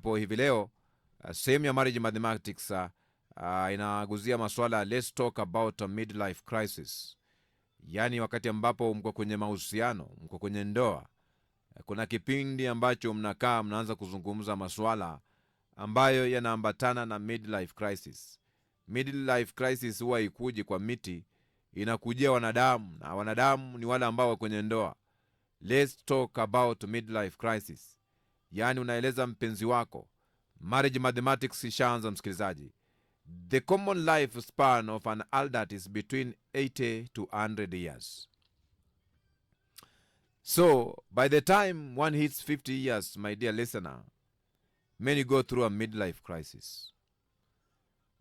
Po hivi leo sehemu ya marriage mathematics inaguzia masuala let's talk about a midlife crisis. Yaani wakati ambapo mko kwenye mahusiano, mko kwenye ndoa, kuna kipindi ambacho mnakaa mnaanza kuzungumza masuala ambayo yanaambatana na midlife crisis. Midlife crisis huwa ikuji kwa miti, inakujia wanadamu, na wanadamu ni wale ambao kwenye ndoa. Let's talk about midlife crisis. Yaani unaeleza mpenzi wako. Marriage mathematics ishaanza msikilizaji. The common life span of an adult is between 80 to 100 years. So, by the time one hits 50 years, my dear listener, many go through a midlife crisis.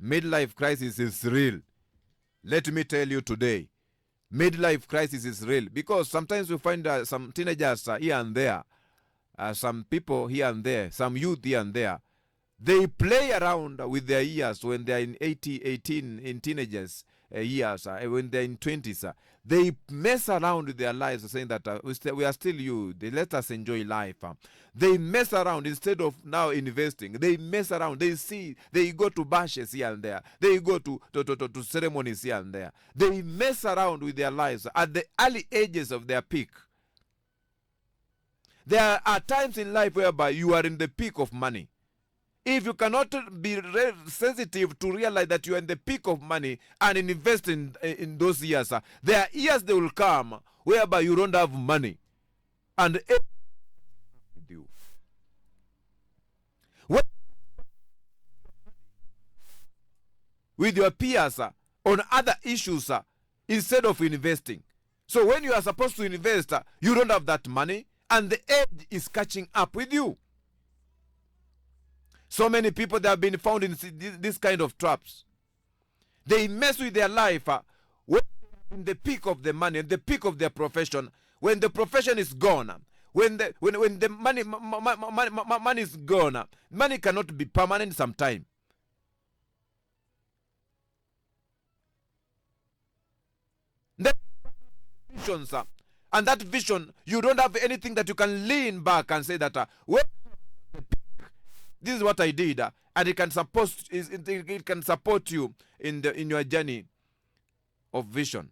Midlife crisis is real. Let me tell you today, midlife crisis is real. Because sometimes we find some teenagers here and there, some people here and there, some youth here and there, they play around with their years when they're in 18, in teenagers years, when they're in 20s. They mess around with their lives saying that we are still youth, let us enjoy life. They mess around instead of now investing. They mess around. They go to bashes here and there. They go to ceremonies here and there. They mess around with their lives at the early ages of their peak. There are times in life whereby you are in the peak of money. If you cannot be sensitive to realize that you are in the peak of money and invest in those years, there are years they will come whereby you don't have money. And you. With your peers on other issues instead of investing. So when you are supposed to invest, you don't have that money and the age is catching up with you. So many people that have been found in this kind of traps. They mess with their life when in the peak of the money, in the peak of their profession. When the profession is gone, when the money is gone, money cannot be permanent sometime. Then visions, and that vision, you don't have anything that you can lean back and say that well, this is what I did, and it can support you in your journey of vision.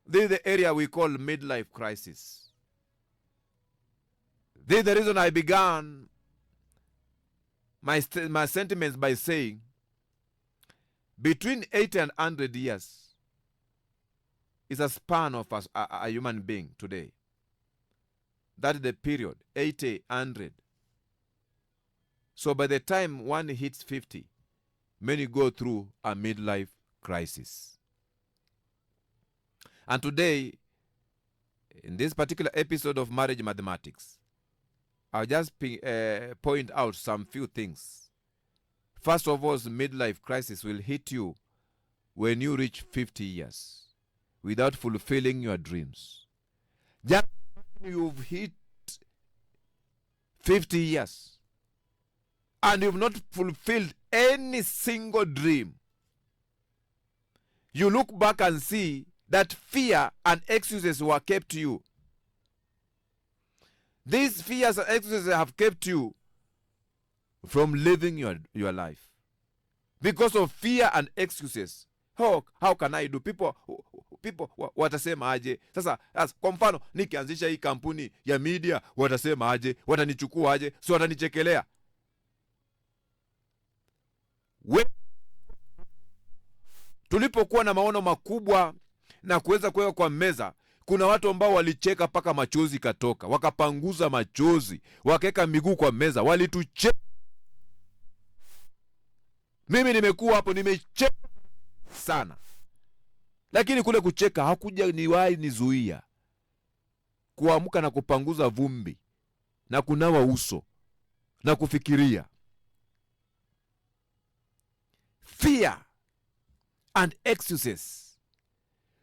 This is the area we call midlife crisis. This is the reason I began my sentiments by saying between 80 and 100 years is a span of a human being today. That is the period, 80, 100. So by the time one hits 50, many go through a midlife crisis. And today, in this particular episode of Marriage Mathematics, I'll just point out some few things. First of all, the midlife crisis will hit you when you reach 50 years without fulfilling your dreams. Just when you've hit 50 years, and you've not fulfilled any single dream, you look back and see that fear and excuses were kept you. These fears and excuses have kept you from living your life. Because of fear and excuses. How can I do? People watasema aje? Sasa kwa mfano nikianzisha hii kampuni ya media, watasema aje? Watanichukua aje? Si watanichekelea. Tulipokuwa na maono makubwa na kuweza kuweka kwa meza, kuna watu ambao walicheka paka machozi katoka, wakapanguza machozi, wakaweka miguu kwa meza, walitucheka. Mimi nimekuwa hapo, nimecheka sana, lakini kule kucheka hakuja niwahi nizuia kuamka na kupanguza vumbi na kunawa uso na kufikiria. Fear and excuses.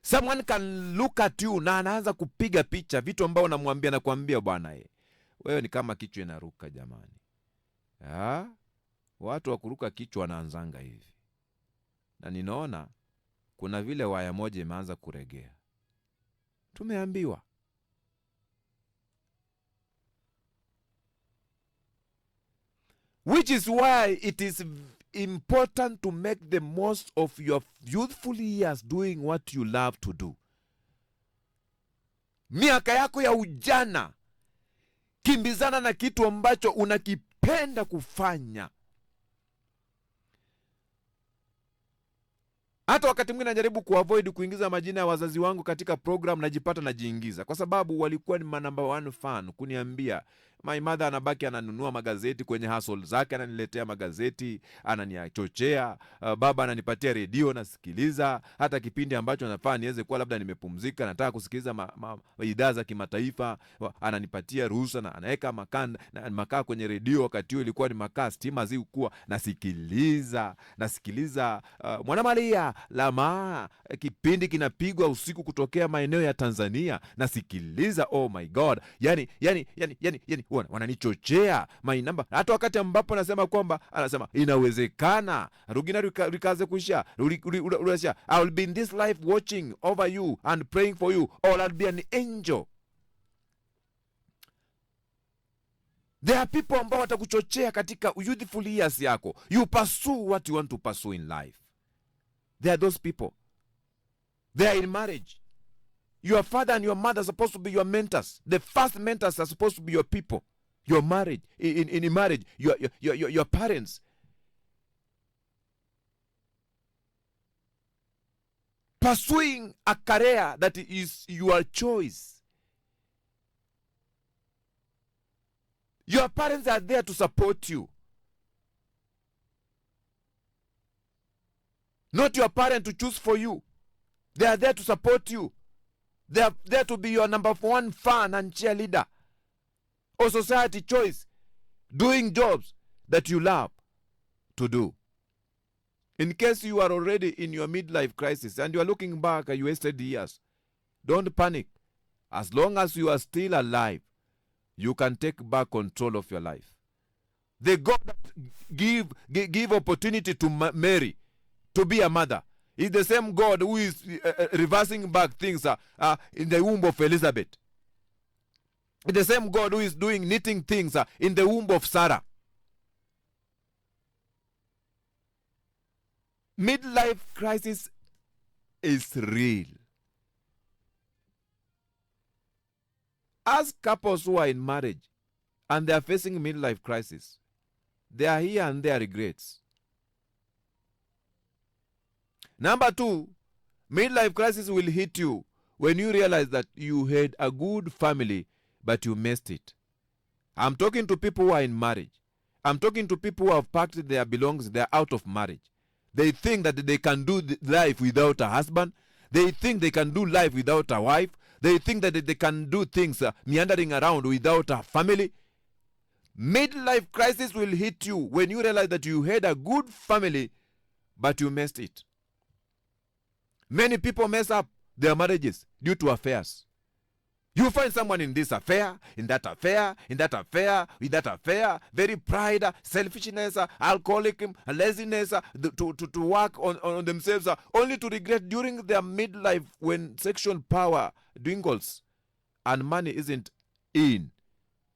Someone can look at you na anaanza kupiga picha vitu ambao namwambia na kuambia bwana wewe ni kama kichwa inaruka jamani. Watu wa kuruka kichwa wanaanzanga hivi. Na ninaona kuna vile waya moja imeanza kuregea. Tumeambiwa Which is why it is important to make the most of your youthful years doing what you love to do. Miaka yako ya ujana, kimbizana na kitu ambacho unakipenda kufanya. Hata wakati mwingine najaribu kuavoid kuingiza majina ya wazazi wangu katika program, najipata najiingiza. Kwa sababu walikuwa ni number 1 fan kuniambia. My mother anabaki ananunua magazeti kwenye hustle zake, ananiletea magazeti, ananiachochea. Baba ananipatia redio nasikiliza. Hata kipindi ambacho anafaa niweze kuwa labda nimepumzika, nataka kusikiliza idhaa za kimataifa, ananipatia ruhusa na anaweka makaa kwenye redio. Wakati huo ilikuwa ni makaa stima zikuwa, nasikiliza Mwana Maria Lama, kipindi kinapigwa usiku kutokea maeneo ya Tanzania, nasikiliza. Oh my God, yani wananichochea my number. Hata wakati ambapo nasema kwamba, anasema inawezekana rugina rikaze kuisha, I will be in this life watching over you and praying for you, or I'll be an angel. There are people ambao watakuchochea katika youthful years yako. You pursue what you want to pursue in life. There are those people. They are in marriage. Your father and your mother are supposed to be your mentors. The first mentors are supposed to be your people. Your marriage, in marriage, your parents. Pursuing a career that is your choice. Your parents are there to support you. Not your parent to choose for you. They are there to support you. They are there to be your number 1 fan and cheerleader. Or society choice. Doing jobs that you love to do. In case you are already in your midlife crisis and you are looking back at your wasted years, don't panic. As long as you are still alive, you can take back control of your life. The God that give opportunity to Mary to be a mother is the same God who is reversing back things in the womb of Elizabeth. It's the same God who is doing knitting things in the womb of Sarah. Midlife crisis is real. As couples who are in marriage and they are facing midlife crisis, they are here and there regrets. Number 2, midlife crisis will hit you when you realize that you had a good family but you missed it. I'm talking to people who are in marriage. I'm talking to people who have packed their belongings, they're out of marriage. They think that they can do life without a husband. They think they can do life without a wife. They think that they can do things meandering around without a family. Midlife crisis will hit you when you realize that you had a good family but you missed it. Many people mess up their marriages due to affairs. You find someone in this affair, in that affair, in that affair, with that affair, very pride, selfishness, alcoholic, laziness, to work on themselves, only to regret during their midlife when sexual power dwindles and money isn't in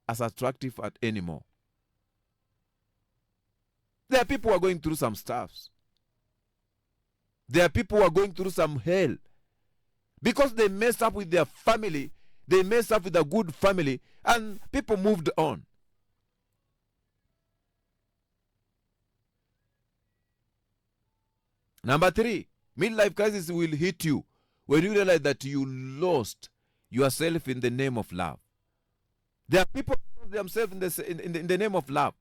as attractive anymore. There are people who are going through some stuffs. There are people who are going through some hell because they messed up with their family. They messed up with a good family and people moved on. Number 3, midlife crisis will hit you when you realize that you lost yourself in the name of love. There are people who lose themselves in the name of love.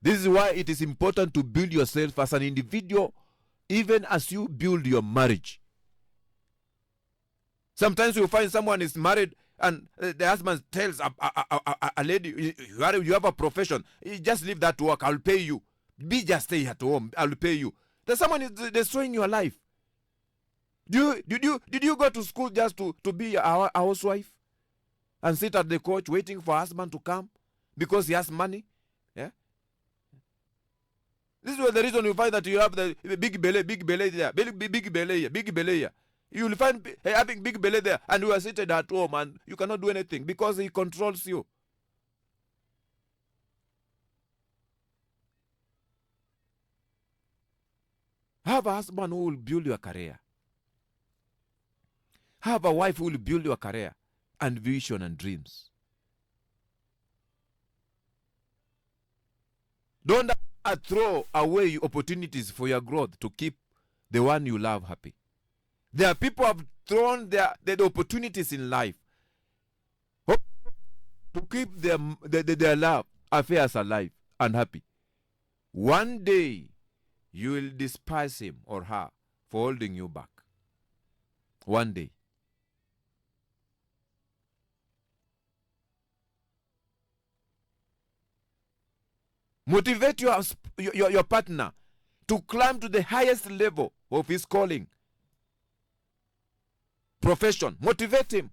This is why it is important to build yourself as an individual, even as you build your marriage. Sometimes you find someone is married and the husband tells a lady, you have a profession, just leave that work, I'll pay you. Just stay at home, I'll pay you. That someone is destroying your life. Did you go to school just to be a housewife and sit at the couch waiting for husband to come because he has money? Yeah. This is the reason you find that you have the big belly there, big belly here. You will find having big belly there, and you are seated at home and you cannot do anything because he controls you. Have a husband who will build your career. Have a wife who will build your career and vision and dreams. Don't throw away opportunities for your growth to keep the one you love happy. There are people who have thrown their opportunities in life to keep their love affairs alive and happy. One day, you will despise him or her for holding you back. One day. Motivate your partner to climb to the highest level of his calling, profession. Motivate him.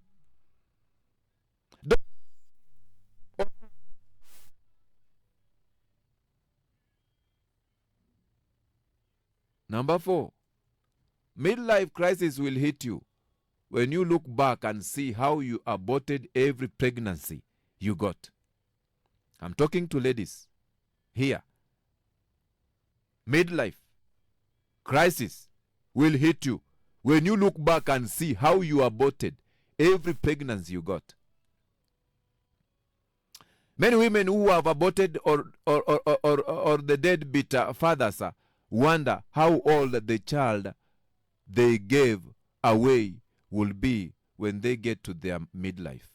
Number 4, midlife crisis will hit you when you look back and see how you aborted every pregnancy you got. I'm talking to ladies here. Midlife crisis will hit you when you look back and see how you aborted every pregnancy you got. Many women who have aborted or the deadbeat fathers wonder how old the child they gave away will be when they get to their midlife.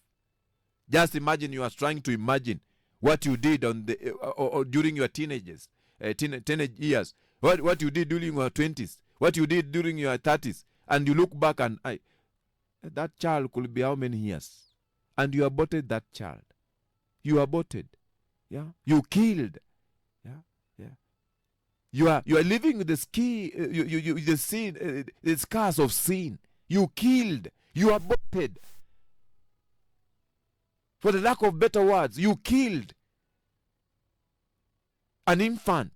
Just imagine, you are trying to imagine what you did on the or during your teenage years, what you did during your 20s, what you did during your 30s, and you look back and that child could be how many years? And you aborted that child. You aborted. Yeah. You killed. Yeah. Yeah. You are living with the the sin, the scars of sin. You killed. You aborted. For the lack of better words, you killed an infant.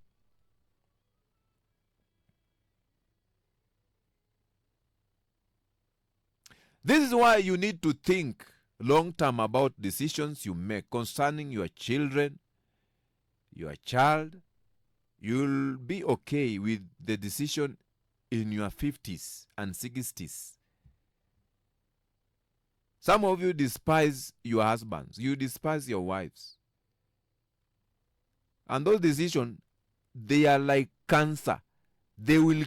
This is why you need to think long term about decisions you make concerning your children, your child. You'll be okay with the decision in your 50s and 60s. Some of you despise your husbands. You despise your wives. And those decisions, they are like cancer. They will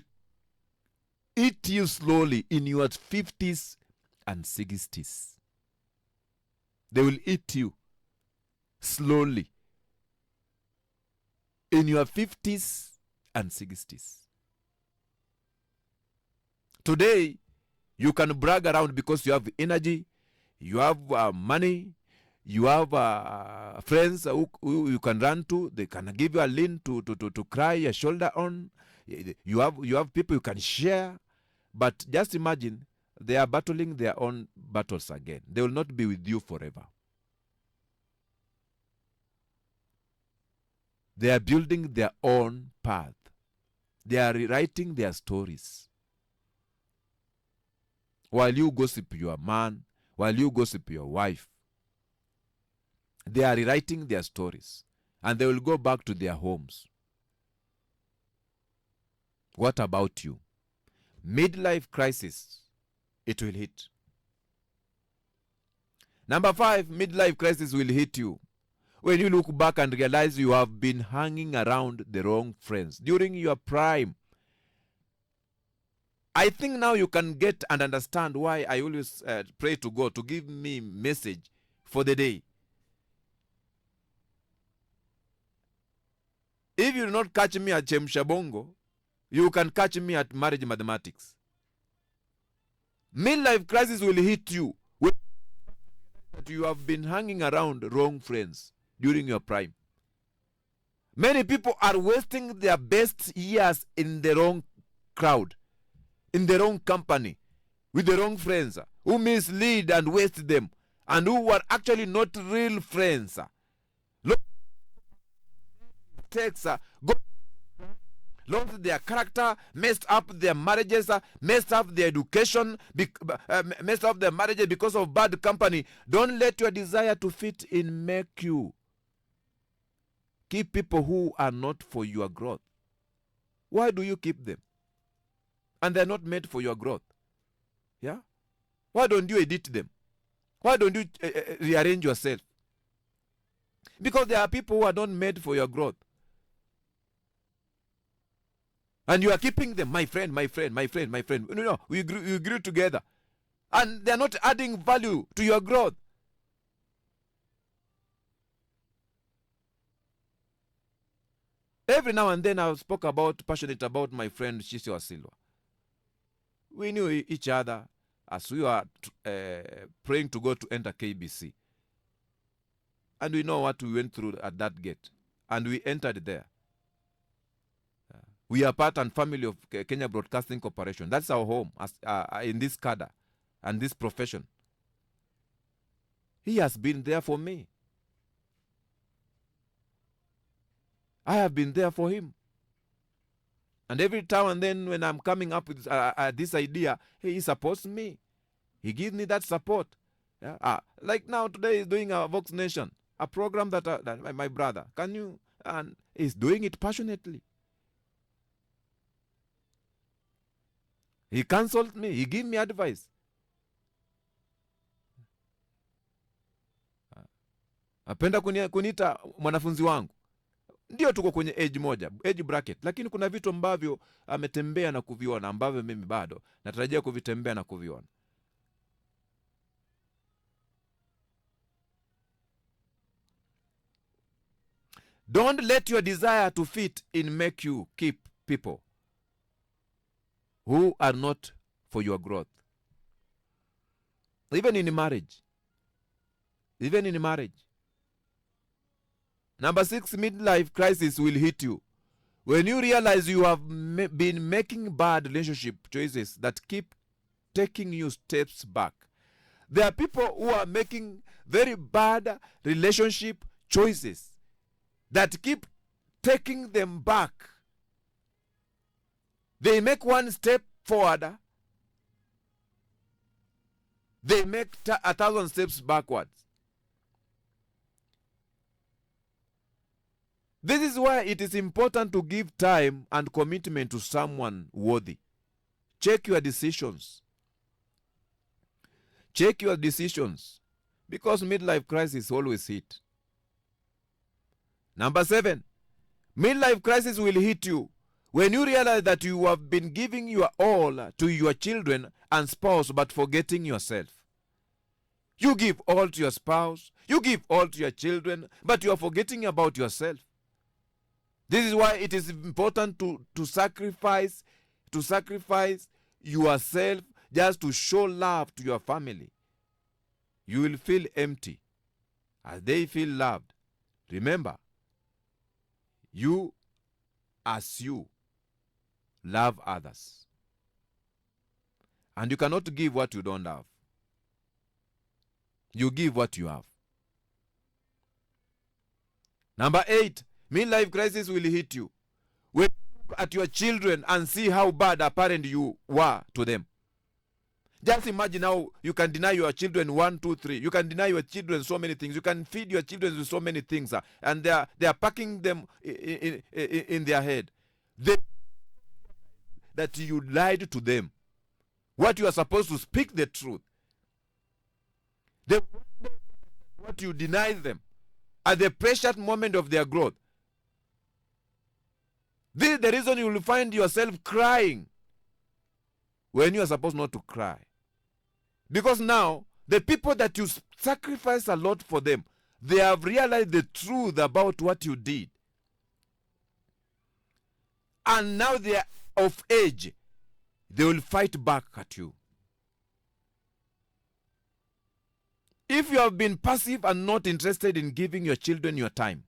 eat you slowly in your 50s and 60s. They will eat you slowly in your 50s and 60s. Today, you can brag around because you have energy, you have money, you have friends who you can run to. They can give you a lean to cry your shoulder on. You have people you can share. But just imagine, they are battling their own battles again. They will not be with you forever. They are building their own path. They are rewriting their stories. While you gossip your man, while you gossip your wife, they are rewriting their stories. And they will go back to their homes. What about you? Midlife crisis, it will hit. Number 5, midlife crisis will hit you when you look back and realize you have been hanging around the wrong friends during your prime. I think now you can get and understand why I always pray to God to give me message for the day. If you do not catch me at Chemshabongo, you can catch me at marriage mathematics. Midlife crisis will hit you when you have been hanging around wrong friends during your prime. Many people are wasting their best years in the wrong crowd, in the wrong company, with the wrong friends who mislead and waste them, and who are actually not real friends. Lost their character, messed up their marriages, messed up their education, messed up their marriages because of bad company. Don't let your desire to fit in make you keep people who are not for your growth. Why do you keep them? and they're not made for your growth. Yeah? Why don't you edit them? Why don't you rearrange yourself? Because there are people who are not made for your growth. And you are keeping them, my friend, my friend, my friend, my friend. No, we grew together. And they're not adding value to your growth. Every now and then I spoke passionate about my friend Shishiwa Silva. We knew each other as we were praying to go to enter KBC. And we know what we went through at that gate. And we entered there. We are part and family of Kenya Broadcasting Corporation. That's our home as, in this cadre and this profession. He has been there for me. I have been there for him. And every time and then when I'm coming up with this idea, he supports me. He gives me that support. Yeah? Like now today he's doing a Vox Nation, a program that my brother, and he's doing it passionately. He counseled me. He gave me advice. Apenda kuniita mwanafunzi wangu. Ndio tuko kwenye age moja, age bracket, lakini kuna vitu ambavyo ametembea na kuviona ambavyo mimi bado natarajia kuvitembea na kuviona. Don't let your desire to fit in make you keep people who are not for your growth. Even in marriage. Even in marriage. Number 6, midlife crisis will hit you when you realize you have been making bad relationship choices that keep taking you steps back. There are people who are making very bad relationship choices that keep taking them back. They make one step forward, they make 1,000 steps backwards. This is why it is important to give time and commitment to someone worthy. Check your decisions. Check your decisions. Because midlife crisis always hit. Number 7, midlife crisis will hit you when you realize that you have been giving your all to your children and spouse but forgetting yourself. You give all to your spouse, you give all to your children, but you are forgetting about yourself. This is why it is important to sacrifice yourself just to show love to your family. You will feel empty as they feel loved. Remember, you as you love others. And you cannot give what you don't have. You give what you have. Number 8, midlife crisis will hit you when you look at your children and see how bad a parent you were to them. Just imagine how you can deny your children 1, 2, 3. You can deny your children so many things. You can feed your children with so many things, and they are packing them in their head. That you lied to them. What you are supposed to speak the truth. What you denied them at the precious moment of their growth. This is the reason you will find yourself crying when you are supposed not to cry. Because now, the people that you sacrifice a lot for them, they have realized the truth about what you did. And now they are of age. They will fight back at you. If you have been passive and not interested in giving your children your time,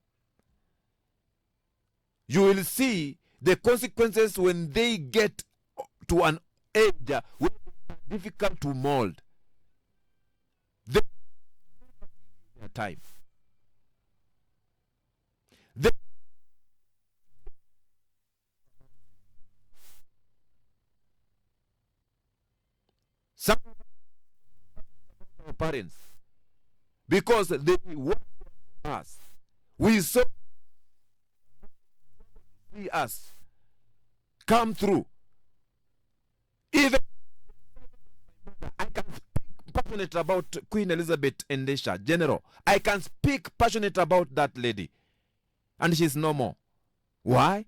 you will see the consequences when they get to an age where it's difficult to mold. They their time. Some parents, because they work for us, we saw see us come through. passionate about Queen Elizabeth Endesha, General. I can speak passionate about that lady. And she's no more. Why?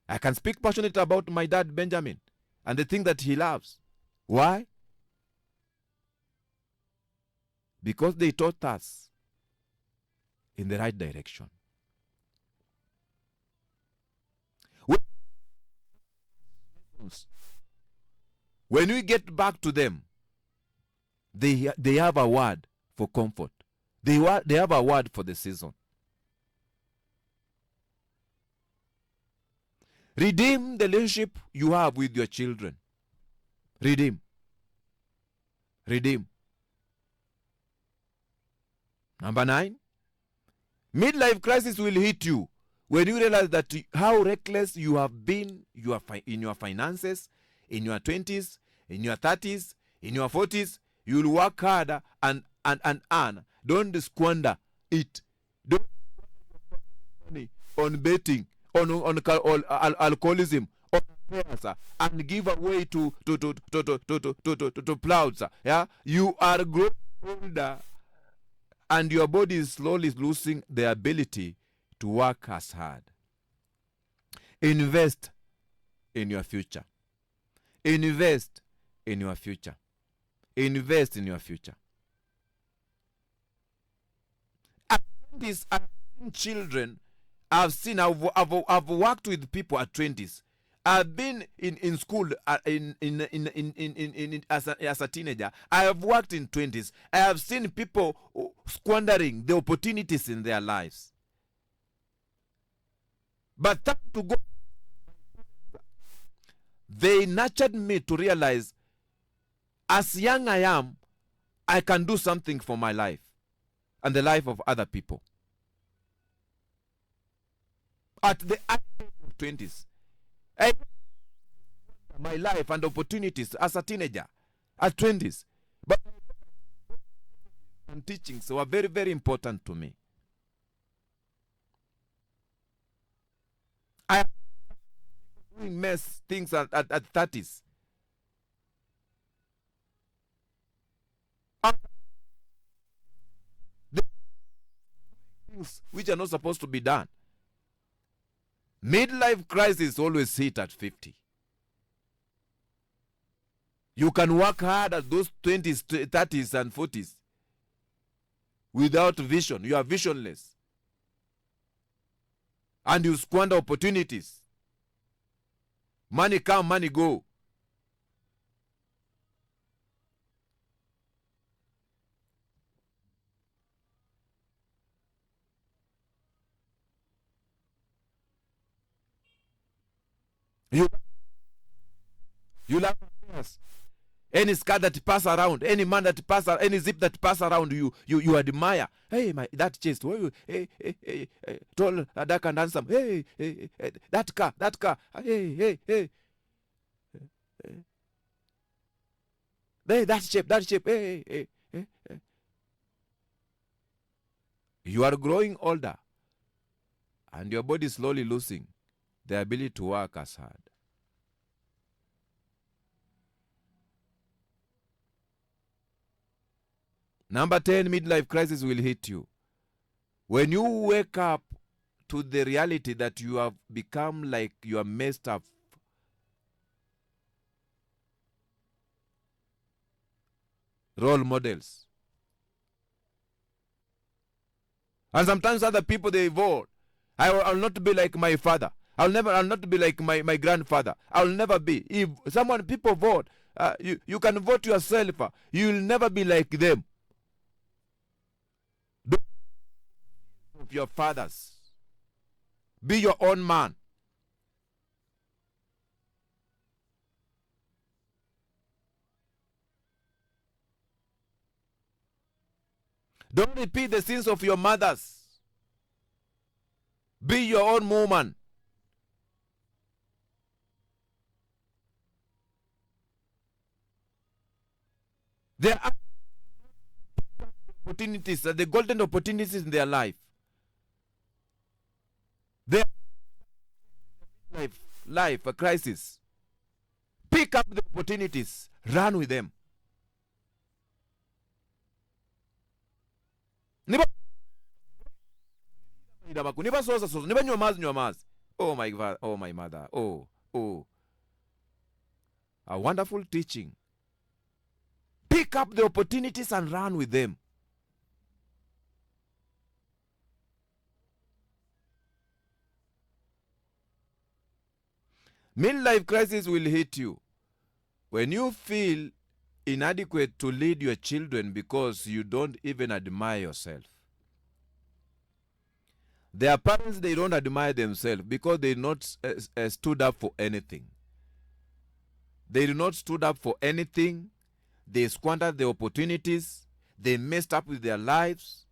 I can speak passionate about my dad, Benjamin, and the thing that he loves. Why? Because they taught us in the right direction. When we get back to them, they have a word for comfort. They have a word for the season. Redeem the relationship you have with your children. Redeem. Redeem. Number 9, midlife crisis will hit you when you realize that how reckless you have been in your finances, in your 20s, in your 30s, in your 40s. You will work harder and earn. Don't squander it. Don't money on betting, on alcoholism, on prayers, and give away to clouds. Yeah, you are growing older, and your body is slowly losing the ability to work as hard. Invest in your future. Invest in your future. Invest in your future. These children I've seen, I've worked with people at 20s. I've been in school as a teenager. I have worked in 20s. I have seen people squandering the opportunities in their lives. But time to go, they nurtured me to realize, as young I am, I can do something for my life and the life of other people. At the age of 20s, I my life and opportunities as a teenager at 20s. But teachings were very, very important to me. I am doing mess things at 30s. Things which are not supposed to be done. Midlife crisis always hit at 50. You can work hard at those 20s, 30s, and 40s without vision. You are visionless. And you squander opportunities. Money come, money go. You love us. Any skirt that pass around, any man that pass around, any zip that pass around, you admire. Hey, that chest. Hey, tall, dark and handsome. Hey, that car. Hey. Hey, that shape. Hey. You are growing older, and your body is slowly losing the ability to work as hard. Number 10, midlife crisis will hit you when you wake up to the reality that you have become like you are messed up role models. And sometimes other people, they vote. I'll not be like my father. I'll not be like my grandfather. I'll never be. If people vote, you can vote yourself. You'll never be like them. Of your fathers. Be your own man. Don't repeat the sins of your mothers. Be your own woman. There are opportunities, the golden opportunities in their life. Their life, a crisis. Pick up the opportunities. Run with them. Oh my God. Oh my mother. Oh. A wonderful teaching. Pick up the opportunities and run with them. Midlife crisis will hit you when you feel inadequate to lead your children because you don't even admire yourself. There are parents, they don't admire themselves because they not stood up for anything. They do not stood up for anything. They squandered the opportunities. They messed up with their lives.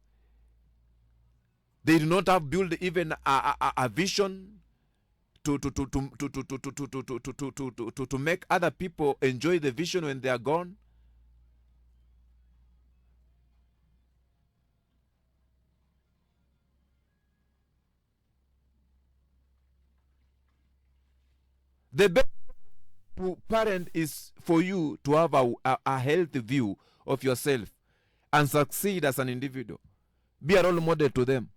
They do not have built even a vision to make other people enjoy the vision when they are gone. The best parent is for you to have a healthy view of yourself and succeed as an individual. Be a role model to them.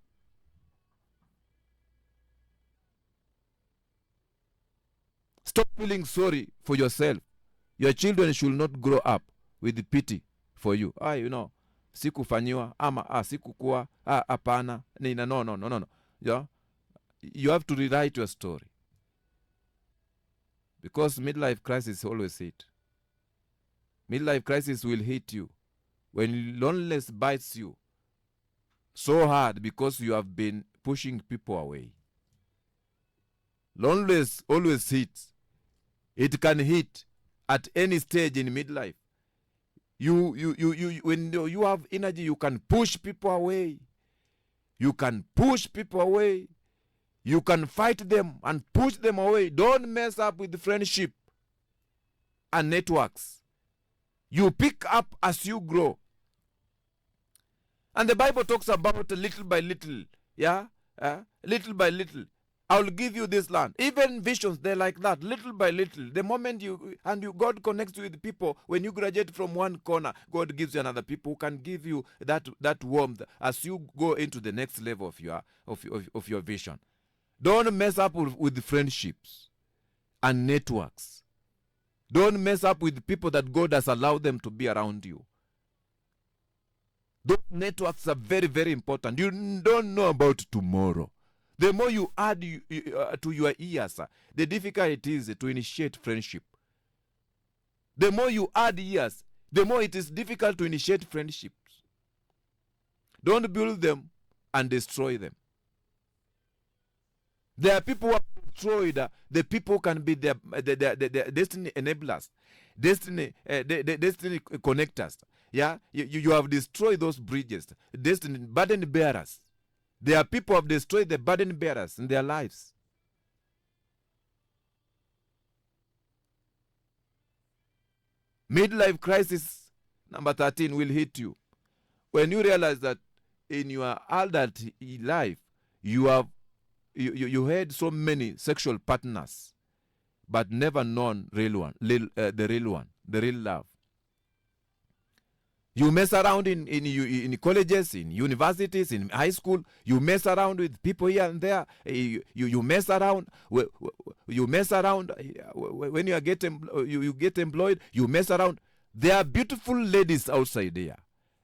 Stop feeling sorry for yourself. Your children should not grow up with pity for you. Sikufanyiwa ama sikukua hapana. No. Yeah? You have to rewrite your story. Because midlife crisis always hit. Midlife crisis will hit you when loneliness bites you so hard because you have been pushing people away. Loneliness always hits. It can hit at any stage in midlife. When you have energy, you can push people away. You can push people away. You can fight them and push them away. Don't mess up with friendship and networks. You pick up as you grow. And the Bible talks about little by little. Yeah? Little by little. I will give you this land. Even visions, they're like that. Little by little. The moment God connects you with people, when you graduate from one corner, God gives you another people who can give you that warmth as you go into the next level of your vision. Don't mess up with friendships and networks. Don't mess up with people that God has allowed them to be around you. Those networks are very, very important. You don't know about tomorrow. The more you add to your years, the difficult it is to initiate friendship. The more you add years, the more it is difficult to initiate friendships. Don't build them and destroy them. There are people who have destroyed the people who can be their destiny enablers, destiny connectors. Yeah, you have destroyed those bridges, destiny burden bearers. There are people who have destroyed the burden bearers in their lives. Midlife crisis number 13 will hit you when you realize that in your adult life you had so many sexual partners, but never known the real love. You mess around in colleges, in universities, in high school. You mess around with people here and there. You mess around. You mess around when you get employed. You mess around. There are beautiful ladies outside there.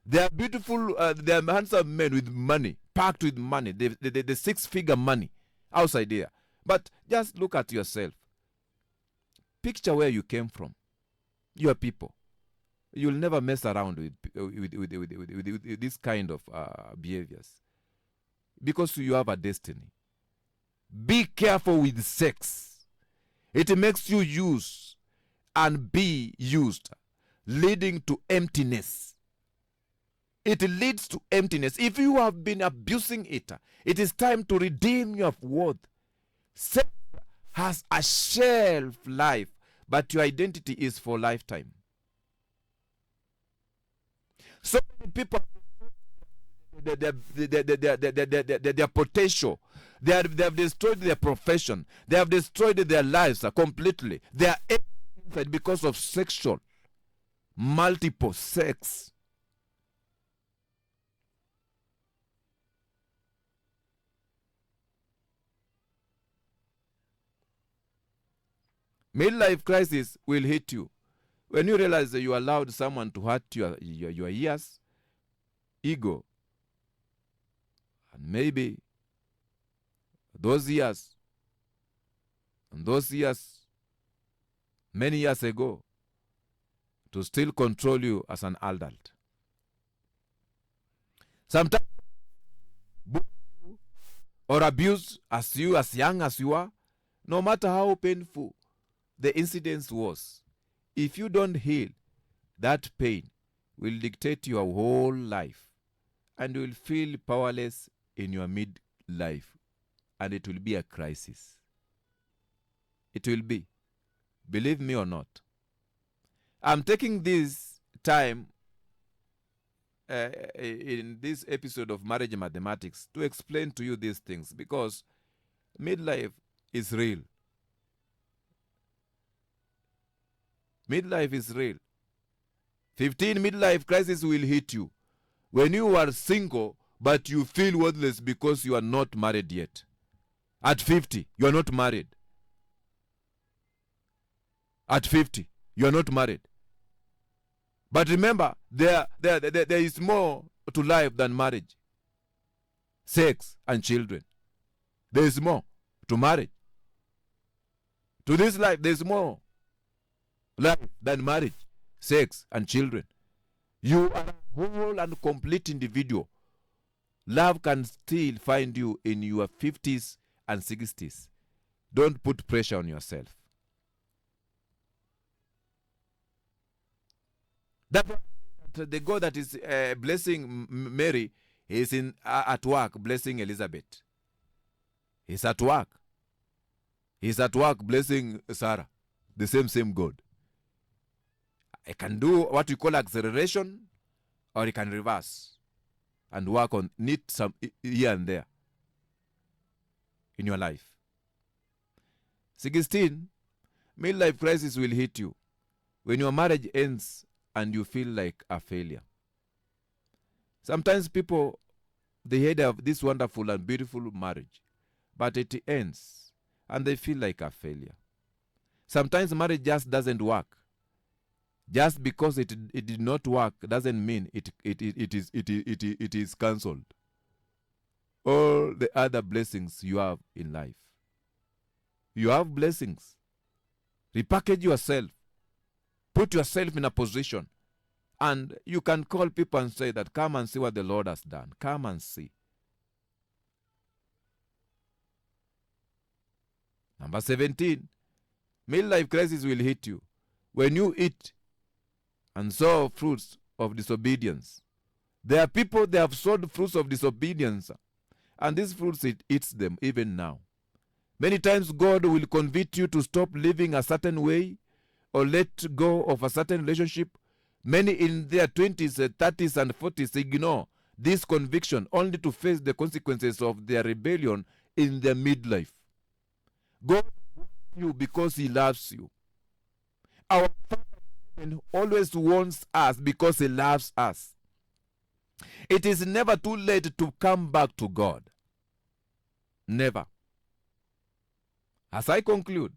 There are beautiful, there are handsome men with money, packed with money, the six-figure money outside there. But just look at yourself. Picture where you came from. Your people. You'll never mess around with this kind of behaviors because you have a destiny. Be careful with sex. It makes you use and be used, leading to emptiness. It leads to emptiness. If you have been abusing it, it is time to redeem your worth. Sex has a shelf life, but your identity is for lifetime. So many people, their potential, they have destroyed their profession, they have destroyed their lives completely. They are because of sexual, multiple sex. Midlife crisis will hit you when you realize that you allowed someone to hurt your ears, ego, and maybe those years, many years ago, to still control you as an adult. Sometimes, or abuse as young as you are, no matter how painful the incident was, if you don't heal, that pain will dictate your whole life, and you will feel powerless in your midlife, and it will be a crisis. It will be. Believe me or not. I'm taking this time in this episode of Marriage Mathematics to explain to you these things, because midlife is real. Midlife is real. 15 midlife crisis will hit you when you are single but you feel worthless because you are not married yet. At 50, you are not married. At 50, you are not married. But remember, there is more to life than marriage, sex, and children. There is more to marriage. To this life, there is more life than marriage, sex, and children. You are a whole and complete individual. Love can still find you in your 50s and 60s. Don't put pressure on yourself. The God that is blessing Mary is at work blessing Elizabeth. He's at work. He's at work blessing Sarah. The same God. I can do what we call acceleration, or he can reverse and work on need some here and there in your life. 16, midlife crisis will hit you when your marriage ends and you feel like a failure. Sometimes people, they have this wonderful and beautiful marriage, but it ends and they feel like a failure. Sometimes marriage just doesn't work. Just because it did not work doesn't mean it is cancelled. All the other blessings you have in life. You have blessings. Repackage yourself. Put yourself in a position. And you can call people and say that, come and see what the Lord has done. Come and see. Number 17. Midlife crisis will hit you when you eat and sow fruits of disobedience. There are people, they have sowed fruits of disobedience, and these fruits, it eats them even now. Many times God will convict you to stop living a certain way or let go of a certain relationship. Many in their 20s, 30s, and 40s ignore this conviction only to face the consequences of their rebellion in their midlife. God loves you because He loves you. Our Father always wants us because He loves us. It is never too late to come back to God. Never. As I conclude,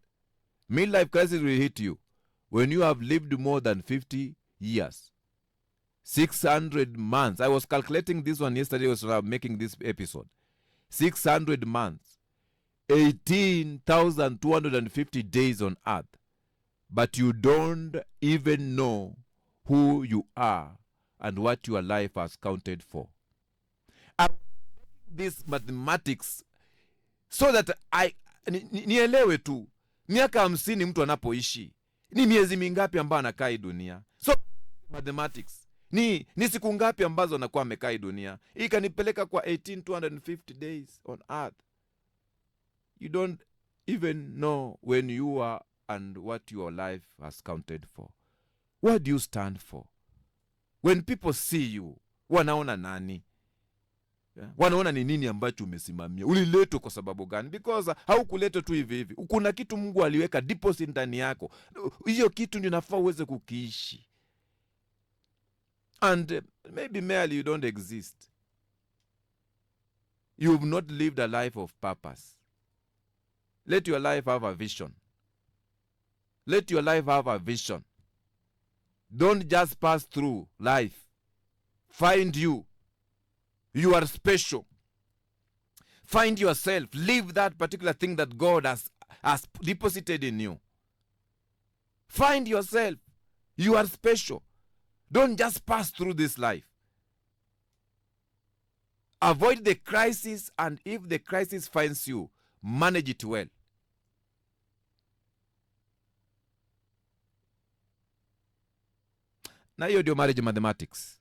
midlife crisis will hit you when you have lived more than 50 years. 600 months. I was calculating this one yesterday as I was making this episode. 600 months. 18,250 days on earth. But you don't even know who you are and what your life has counted for. I'm this mathematics so that nielewe tu miaka 50 mtu anapoishi ni miezi mingapi ambayo anakaa hii dunia. So mathematics ni siku ngapi ambazo anakuwa amekaa hii dunia. Ikanipeleka kwa 18,250 days on earth. You don't even know when you are and what your life has counted for. What do you stand for? When people see you, wanaona nani? Yeah. Wanaona ni nini ambacho umesimamia, uliletwa kwa sababu gani? Because haukuletwa tu hivi hivi, kuna kitu Mungu aliweka deposit ndani yako. Hiyo kitu ndio nafaa uweze kukiishi. And maybe merely you don't exist, you've not lived a life of purpose. Let your life have a vision. Let your life have a vision. Don't just pass through life. Find you. You are special. Find yourself. Live that particular thing that God has deposited in you. Find yourself. You are special. Don't just pass through this life. Avoid the crisis, and if the crisis finds you, manage it well. Na hiyo ndio marriage mathematics.